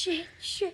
Shit.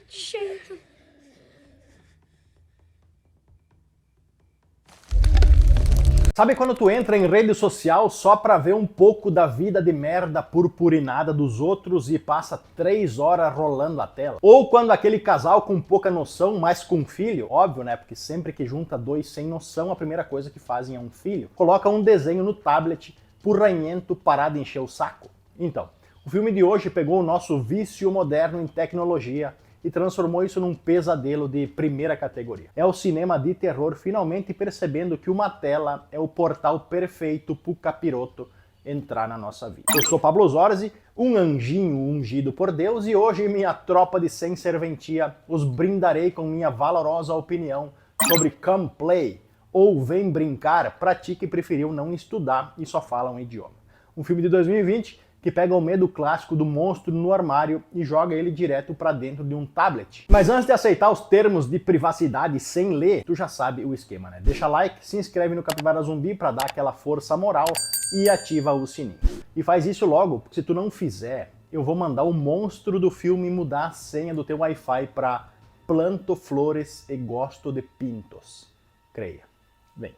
Sabe quando tu entra em rede social só pra ver um pouco da vida de merda purpurinada dos outros e passa 3 horas rolando a tela? Ou quando aquele casal com pouca noção, mas com filho, óbvio, né? Porque sempre que junta dois sem noção, a primeira coisa que fazem é um filho, coloca um desenho no tablet porranhento parado de encher o saco? Então, o filme de hoje pegou o nosso vício moderno em tecnologia e transformou isso num pesadelo de primeira categoria. É o cinema de terror finalmente percebendo que uma tela é o portal perfeito pro capiroto entrar na nossa vida. Eu sou Pablo Zorzi, um anjinho ungido por Deus, e hoje minha tropa de sem serventia os brindarei com minha valorosa opinião sobre Come Play, ou Vem Brincar, pra ti que preferiu não estudar e só fala um idioma. Um filme de 2020 que pega o medo clássico do monstro no armário e joga ele direto pra dentro de um tablet. Mas antes de aceitar os termos de privacidade sem ler, tu já sabe o esquema, né? Deixa like, se inscreve no Capivara Zumbi pra dar aquela força moral e ativa o sininho. E faz isso logo, porque se tu não fizer, eu vou mandar o monstro do filme mudar a senha do teu Wi-Fi pra planto flores e gosto de pintos. Creia. Vem.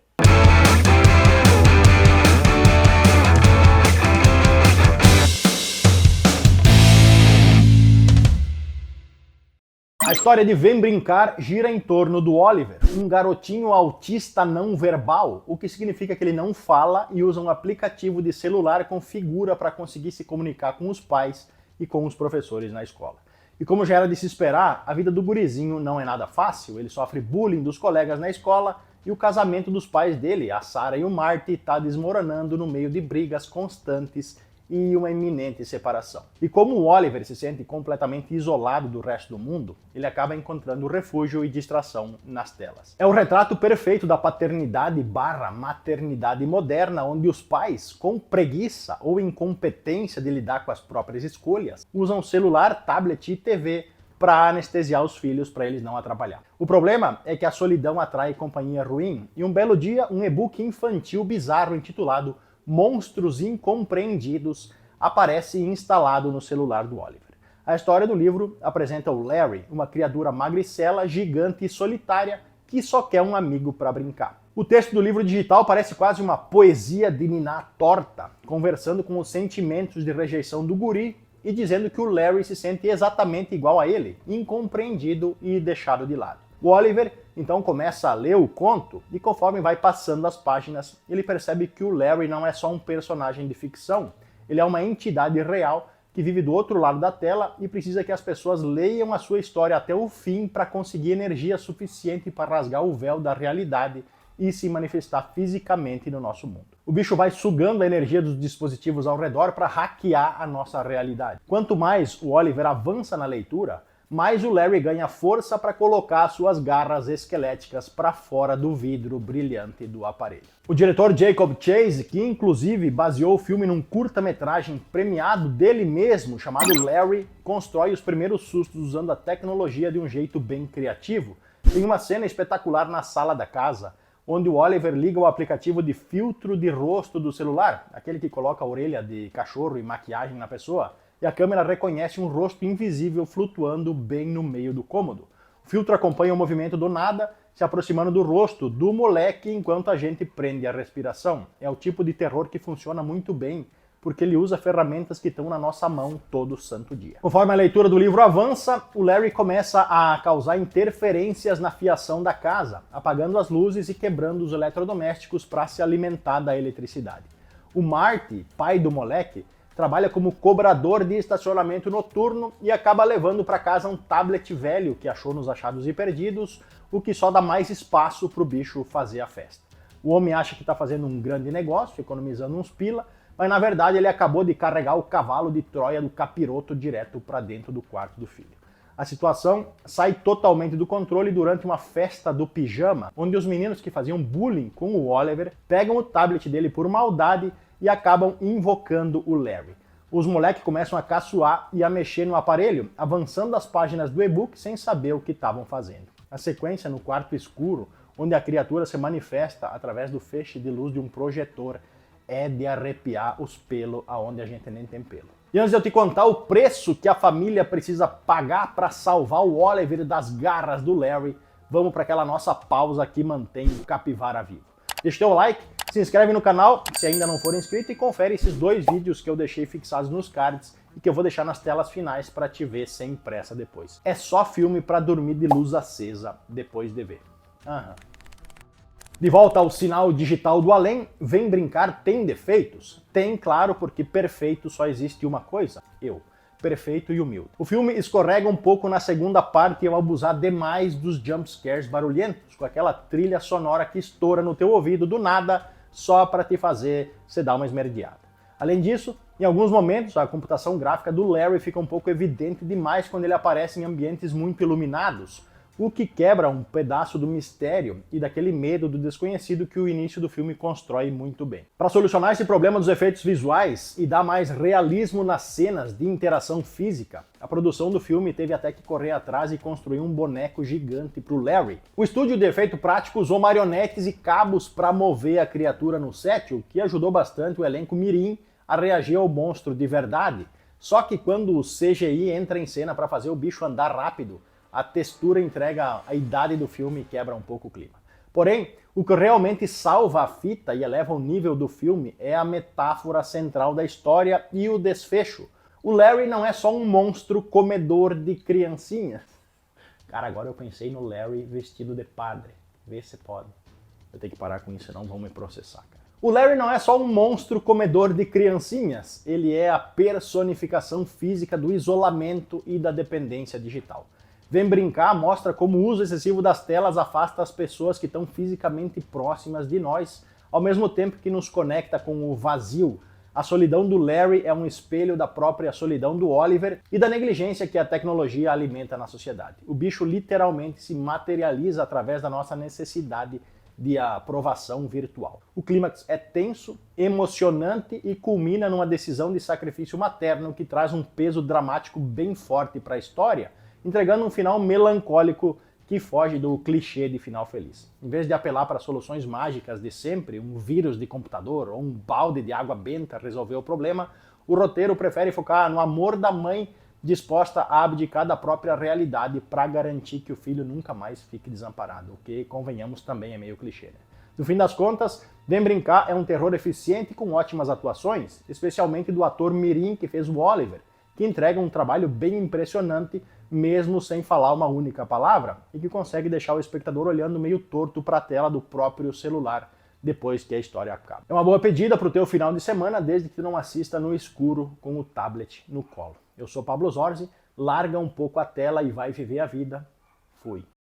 A história de Vem Brincar gira em torno do Oliver, um garotinho autista não verbal, o que significa que ele não fala e usa um aplicativo de celular com figura para conseguir se comunicar com os pais e com os professores na escola. E como já era de se esperar, a vida do gurizinho não é nada fácil, ele sofre bullying dos colegas na escola e o casamento dos pais dele, a Sarah e o Marty, está desmoronando no meio de brigas constantes e uma iminente separação. E como o Oliver se sente completamente isolado do resto do mundo, ele acaba encontrando refúgio e distração nas telas. É o retrato perfeito da paternidade / maternidade moderna, onde os pais, com preguiça ou incompetência de lidar com as próprias escolhas, usam celular, tablet e TV para anestesiar os filhos para eles não atrapalhar. O problema é que a solidão atrai companhia ruim, e um belo dia um e-book infantil bizarro intitulado Monstros Incompreendidos aparece instalado no celular do Oliver. A história do livro apresenta o Larry, uma criatura magricela, gigante e solitária que só quer um amigo para brincar. O texto do livro digital parece quase uma poesia de niná torta, conversando com os sentimentos de rejeição do guri e dizendo que o Larry se sente exatamente igual a ele, incompreendido e deixado de lado. O Oliver então começa a ler o conto e conforme vai passando as páginas, ele percebe que o Larry não é só um personagem de ficção, ele é uma entidade real que vive do outro lado da tela e precisa que as pessoas leiam a sua história até o fim para conseguir energia suficiente para rasgar o véu da realidade e se manifestar fisicamente no nosso mundo. O bicho vai sugando a energia dos dispositivos ao redor para hackear a nossa realidade. Quanto mais o Oliver avança na leitura, mais o Larry ganha força para colocar suas garras esqueléticas para fora do vidro brilhante do aparelho. O diretor Jacob Chase, que inclusive baseou o filme num curta-metragem premiado dele mesmo, chamado Larry, constrói os primeiros sustos usando a tecnologia de um jeito bem criativo. Tem uma cena espetacular na sala da casa, onde o Oliver liga o aplicativo de filtro de rosto do celular, aquele que coloca a orelha de cachorro e maquiagem na pessoa, e a câmera reconhece um rosto invisível flutuando bem no meio do cômodo. O filtro acompanha o movimento do nada, se aproximando do rosto do moleque enquanto a gente prende a respiração. É o tipo de terror que funciona muito bem, porque ele usa ferramentas que estão na nossa mão todo santo dia. Conforme a leitura do livro avança, o Larry começa a causar interferências na fiação da casa, apagando as luzes e quebrando os eletrodomésticos para se alimentar da eletricidade. O Marty, pai do moleque, trabalha como cobrador de estacionamento noturno e acaba levando para casa um tablet velho que achou nos achados e perdidos, o que só dá mais espaço para o bicho fazer a festa. O homem acha que está fazendo um grande negócio, economizando uns pila, mas na verdade ele acabou de carregar o cavalo de Troia do capiroto direto para dentro do quarto do filho. A situação sai totalmente do controle durante uma festa do pijama, onde os meninos que faziam bullying com o Oliver pegam o tablet dele por maldade e acabam invocando o Larry. Os moleques começam a caçoar e a mexer no aparelho, avançando as páginas do e-book sem saber o que estavam fazendo. A sequência no quarto escuro, onde a criatura se manifesta através do feixe de luz de um projetor, é de arrepiar os pelos aonde a gente nem tem pelo. E antes de eu te contar o preço que a família precisa pagar para salvar o Oliver das garras do Larry, vamos para aquela nossa pausa que mantém o capivara vivo. Deixa o teu like, se inscreve no canal se ainda não for inscrito e confere esses 2 vídeos que eu deixei fixados nos cards e que eu vou deixar nas telas finais para te ver sem pressa depois. É só filme para dormir de luz acesa depois de ver. De volta ao sinal digital do além, Vem Brincar tem defeitos? Tem, claro, porque perfeito só existe uma coisa, eu. Perfeito e humilde. O filme escorrega um pouco na segunda parte ao abusar demais dos jumpscares barulhentos, com aquela trilha sonora que estoura no teu ouvido do nada, só para te fazer você dar uma esmerdeada. Além disso, em alguns momentos, a computação gráfica do Larry fica um pouco evidente demais quando ele aparece em ambientes muito iluminados, o que quebra um pedaço do mistério e daquele medo do desconhecido que o início do filme constrói muito bem. Para solucionar esse problema dos efeitos visuais e dar mais realismo nas cenas de interação física, a produção do filme teve até que correr atrás e construir um boneco gigante para o Larry. O estúdio de efeito prático usou marionetes e cabos para mover a criatura no set, o que ajudou bastante o elenco mirim a reagir ao monstro de verdade. Só que quando o CGI entra em cena para fazer o bicho andar rápido, a textura entrega a idade do filme e quebra um pouco o clima. Porém, o que realmente salva a fita e eleva o nível do filme é a metáfora central da história e o desfecho. O Larry não é só um monstro comedor de criancinhas. Cara, agora eu pensei no Larry vestido de padre. Vê se pode. Eu tenho que parar com isso, senão vão me processar, cara. O Larry não é só um monstro comedor de criancinhas. Ele é a personificação física do isolamento e da dependência digital. Vem Brincar mostra como o uso excessivo das telas afasta as pessoas que estão fisicamente próximas de nós, ao mesmo tempo que nos conecta com o vazio. A solidão do Larry é um espelho da própria solidão do Oliver e da negligência que a tecnologia alimenta na sociedade. O bicho literalmente se materializa através da nossa necessidade de aprovação virtual. O clímax é tenso, emocionante e culmina numa decisão de sacrifício materno que traz um peso dramático bem forte para a história, entregando um final melancólico que foge do clichê de final feliz. Em vez de apelar para soluções mágicas de sempre, um vírus de computador ou um balde de água benta resolver o problema, o roteiro prefere focar no amor da mãe disposta a abdicar da própria realidade para garantir que o filho nunca mais fique desamparado, o que, convenhamos, também é meio clichê, né? No fim das contas, Vem Brincar é um terror eficiente com ótimas atuações, especialmente do ator mirim que fez o Oliver, que entrega um trabalho bem impressionante, mesmo sem falar uma única palavra, e que consegue deixar o espectador olhando meio torto para a tela do próprio celular depois que a história acaba. É uma boa pedida para o teu final de semana, desde que tu não assista no escuro com o tablet no colo. Eu sou Pablo Zorzi, larga um pouco a tela e vai viver a vida. Fui.